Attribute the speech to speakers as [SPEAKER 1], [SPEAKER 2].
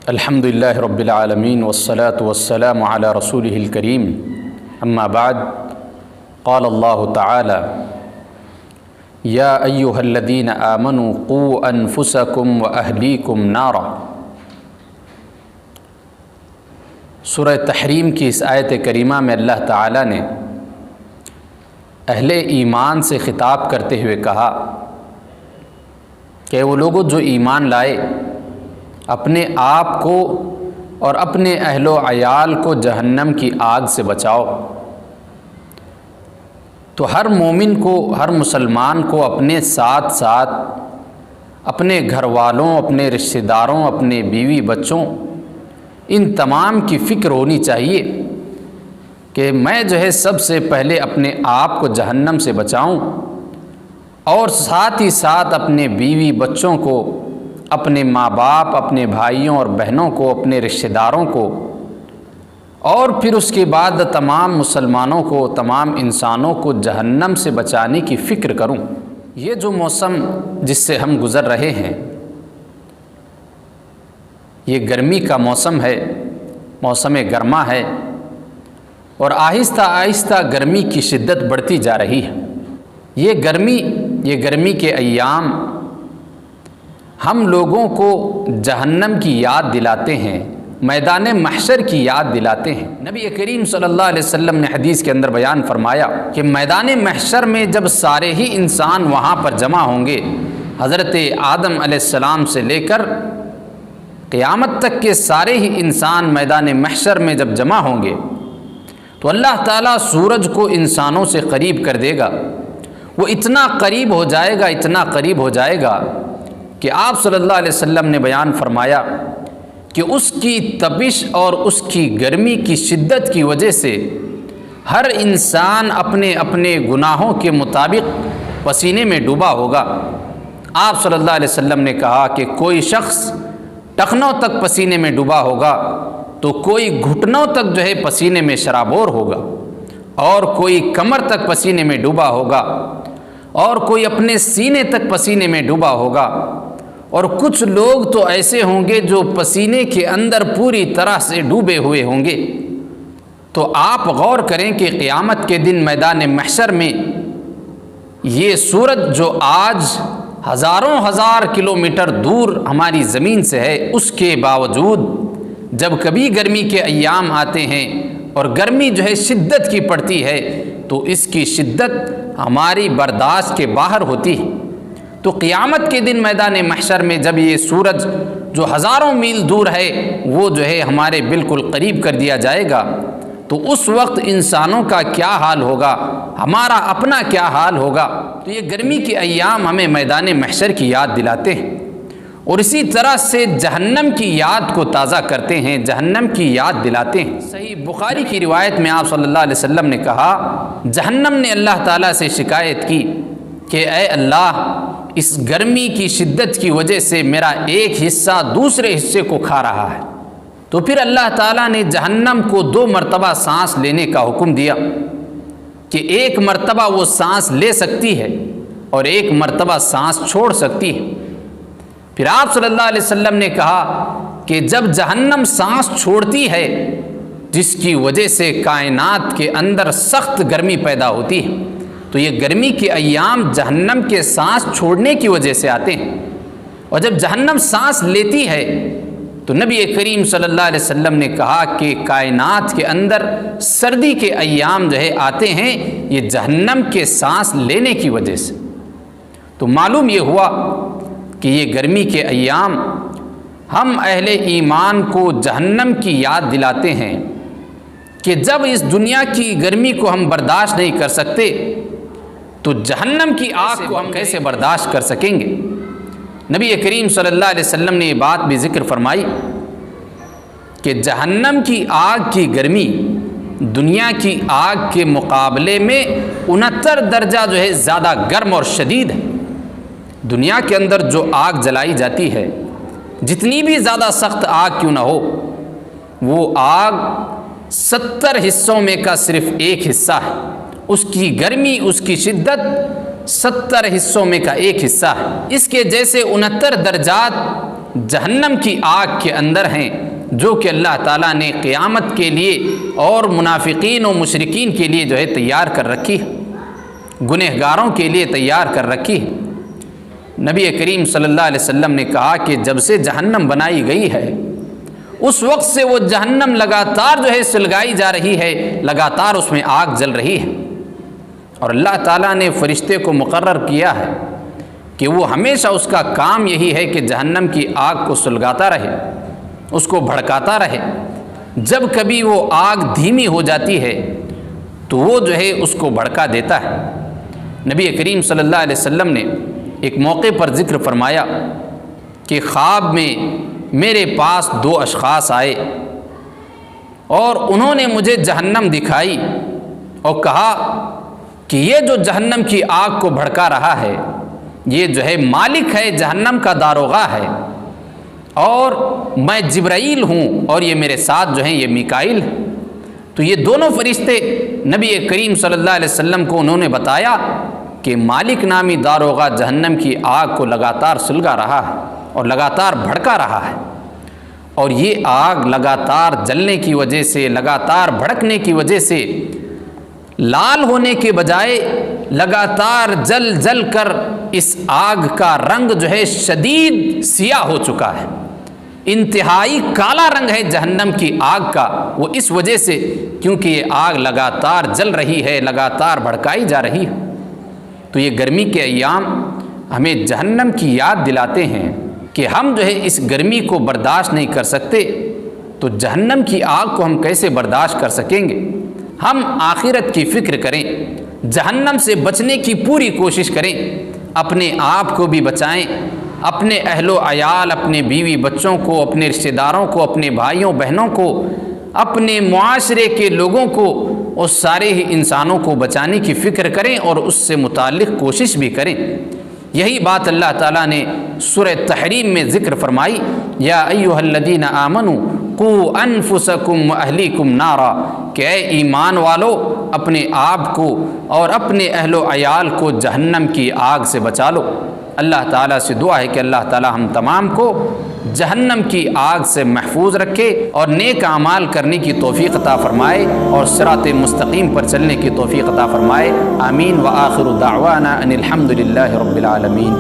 [SPEAKER 1] الحمد للہ رب العالمین والصلاة والسلام علی رسولہ الکریم اما بعد قال اللہ تعالی یا ایہا الذین آمنوا قوا انفسکم واہلیکم نارا۔ سورہ تحریم کی اس آیت کریمہ میں اللہ تعالی نے اہل ایمان سے خطاب کرتے ہوئے کہا کہ وہ لوگوں جو ایمان لائے اپنے آپ کو اور اپنے اہل و عیال کو جہنم کی آگ سے بچاؤ۔ تو ہر مومن کو، ہر مسلمان کو اپنے ساتھ ساتھ اپنے گھر والوں، اپنے رشتہ داروں، اپنے بیوی بچوں، ان تمام کی فکر ہونی چاہیے کہ میں سب سے پہلے اپنے آپ کو جہنم سے بچاؤں، اور ساتھ ہی ساتھ اپنے بیوی بچوں کو، اپنے ماں باپ، اپنے بھائیوں اور بہنوں کو، اپنے رشتہ داروں کو، اور پھر اس کے بعد تمام مسلمانوں کو، تمام انسانوں کو جہنم سے بچانے کی فکر کروں۔ یہ جو موسم جس سے ہم گزر رہے ہیں، یہ گرمی کا موسم ہے، موسم گرما ہے، اور آہستہ آہستہ گرمی کی شدت بڑھتی جا رہی ہے۔ یہ گرمی کے ایام ہم لوگوں کو جہنم کی یاد دلاتے ہیں، میدان محشر کی یاد دلاتے ہیں۔ نبی کریم صلی اللہ علیہ وسلم نے حدیث کے اندر بیان فرمایا کہ میدان محشر میں جب سارے ہی انسان وہاں پر جمع ہوں گے، حضرت آدم علیہ السلام سے لے کر قیامت تک کے سارے ہی انسان میدان محشر میں جب جمع ہوں گے تو اللہ تعالیٰ سورج کو انسانوں سے قریب کر دے گا۔ وہ اتنا قریب ہو جائے گا، اتنا قریب ہو جائے گا کہ آپ صلی اللہ علیہ وسلم نے بیان فرمایا کہ اس کی تپش اور اس کی گرمی کی شدت کی وجہ سے ہر انسان اپنے اپنے گناہوں کے مطابق پسینے میں ڈوبا ہوگا۔ آپ صلی اللہ علیہ وسلم نے کہا کہ کوئی شخص ٹخنوں تک پسینے میں ڈوبا ہوگا، تو کوئی گھٹنوں تک پسینے میں شرابور ہوگا، اور کوئی کمر تک پسینے میں ڈوبا ہوگا، اور کوئی اپنے سینے تک پسینے میں ڈوبا ہوگا، اور کچھ لوگ تو ایسے ہوں گے جو پسینے کے اندر پوری طرح سے ڈوبے ہوئے ہوں گے۔ تو آپ غور کریں کہ قیامت کے دن میدان محشر میں یہ سورج جو آج ہزاروں ہزار کلومیٹر دور ہماری زمین سے ہے، اس کے باوجود جب کبھی گرمی کے ایام آتے ہیں اور گرمی شدت کی پڑتی ہے تو اس کی شدت ہماری برداشت کے باہر ہوتی ہے۔ تو قیامت کے دن میدان محشر میں جب یہ سورج جو ہزاروں میل دور ہے وہ ہمارے بالکل قریب کر دیا جائے گا، تو اس وقت انسانوں کا کیا حال ہوگا، ہمارا اپنا کیا حال ہوگا۔ تو یہ گرمی کے ایام ہمیں میدان محشر کی یاد دلاتے ہیں، اور اسی طرح سے جہنم کی یاد کو تازہ کرتے ہیں، جہنم کی یاد دلاتے ہیں۔ صحیح بخاری کی روایت میں آپ صلی اللہ علیہ وسلم نے کہا، جہنم نے اللہ تعالیٰ سے شکایت کی کہ اے اللہ، اس گرمی کی شدت کی وجہ سے میرا ایک حصہ دوسرے حصے کو کھا رہا ہے۔ تو پھر اللہ تعالیٰ نے جہنم کو 2 مرتبہ سانس لینے کا حکم دیا کہ ایک مرتبہ وہ سانس لے سکتی ہے اور ایک مرتبہ سانس چھوڑ سکتی ہے۔ پھر آپ صلی اللہ علیہ وسلم نے کہا کہ جب جہنم سانس چھوڑتی ہے، جس کی وجہ سے کائنات کے اندر سخت گرمی پیدا ہوتی ہے، تو یہ گرمی کے ایام جہنم کے سانس چھوڑنے کی وجہ سے آتے ہیں، اور جب جہنم سانس لیتی ہے تو نبی کریم صلی اللہ علیہ وسلم نے کہا کہ کائنات کے اندر سردی کے ایام آتے ہیں، یہ جہنم کے سانس لینے کی وجہ سے۔ تو معلوم یہ ہوا کہ یہ گرمی کے ایام ہم اہل ایمان کو جہنم کی یاد دلاتے ہیں کہ جب اس دنیا کی گرمی کو ہم برداشت نہیں کر سکتے تو جہنم کی آگ کو ہم کیسے برداشت کر سکیں گے۔ نبی کریم صلی اللہ علیہ وسلم نے یہ بات بھی ذکر فرمائی کہ جہنم کی آگ کی گرمی دنیا کی آگ کے مقابلے میں 69 درجہ زیادہ گرم اور شدید ہے۔ دنیا کے اندر جو آگ جلائی جاتی ہے، جتنی بھی زیادہ سخت آگ کیوں نہ ہو، وہ آگ 70 حصوں میں کا صرف ایک حصہ ہے، اس کی گرمی، اس کی شدت 70 حصوں میں کا ایک حصہ ہے۔ اس کے جیسے 69 درجات جہنم کی آگ کے اندر ہیں، جو کہ اللہ تعالیٰ نے قیامت کے لیے اور منافقین و مشرکین کے لیے جو ہے تیار کر رکھی ہے، گنہگاروں کے لیے تیار کر رکھی ہے۔ نبی کریم صلی اللہ علیہ وسلم نے کہا کہ جب سے جہنم بنائی گئی ہے اس وقت سے وہ جہنم لگاتار جو ہے سلگائی جا رہی ہے، لگاتار اس میں آگ جل رہی ہے، اور اللہ تعالیٰ نے فرشتے کو مقرر کیا ہے کہ وہ ہمیشہ اس کا کام یہی ہے کہ جہنم کی آگ کو سلگاتا رہے، اس کو بھڑکاتا رہے۔ جب کبھی وہ آگ دھیمی ہو جاتی ہے تو وہ جو ہے اس کو بھڑکا دیتا ہے۔ نبی کریم صلی اللہ علیہ وسلم نے ایک موقع پر ذکر فرمایا کہ خواب میں میرے پاس 2 اشخاص آئے اور انہوں نے مجھے جہنم دکھائی اور کہا کہ یہ جو جہنم کی آگ کو بھڑکا رہا ہے یہ جو ہے مالک ہے، جہنم کا داروغہ ہے، اور میں جبرائیل ہوں اور یہ میرے ساتھ جو ہیں یہ میکائیل ہے۔ تو یہ دونوں فرشتے نبی کریم صلی اللہ علیہ وسلم کو انہوں نے بتایا کہ مالک نامی داروغہ جہنم کی آگ کو لگاتار سلگا رہا ہے اور لگاتار بھڑکا رہا ہے، اور یہ آگ لگاتار جلنے کی وجہ سے، لگاتار بھڑکنے کی وجہ سے لال ہونے کے بجائے لگاتار جل جل کر اس آگ کا رنگ جو ہے شدید سیاہ ہو چکا ہے، انتہائی کالا رنگ ہے جہنم کی آگ کا، وہ اس وجہ سے کیونکہ یہ آگ لگاتار جل رہی ہے، لگاتار بھڑکائی جا رہی ہے۔ تو یہ گرمی کے ایام ہمیں جہنم کی یاد دلاتے ہیں کہ ہم جو ہے اس گرمی کو برداشت نہیں کر سکتے، تو جہنم کی آگ کو ہم کیسے برداشت کر سکیں گے؟ ہم آخرت کی فکر کریں، جہنم سے بچنے کی پوری کوشش کریں، اپنے آپ کو بھی بچائیں، اپنے اہل و عیال، اپنے بیوی بچوں کو، اپنے رشتہ داروں کو، اپنے بھائیوں بہنوں کو، اپنے معاشرے کے لوگوں کو اور سارے ہی انسانوں کو بچانے کی فکر کریں اور اس سے متعلق کوشش بھی کریں۔ یہی بات اللہ تعالیٰ نے سورہ تحریم میں ذکر فرمائی، یا ایھا الذین آمنوا قوا انفسکم واہلیکم نارا، کہ اے ایمان والو اپنے آپ کو اور اپنے اہل و عیال کو جہنم کی آگ سے بچا لو۔ اللہ تعالیٰ سے دعا ہے کہ اللہ تعالیٰ ہم تمام کو جہنم کی آگ سے محفوظ رکھے اور نیک اعمال کرنے کی توفیق عطا فرمائے اور صراط مستقیم پر چلنے کی توفیق عطا فرمائے۔ آمین۔ وآخر دعوانا ان الحمد للہ رب العالمین۔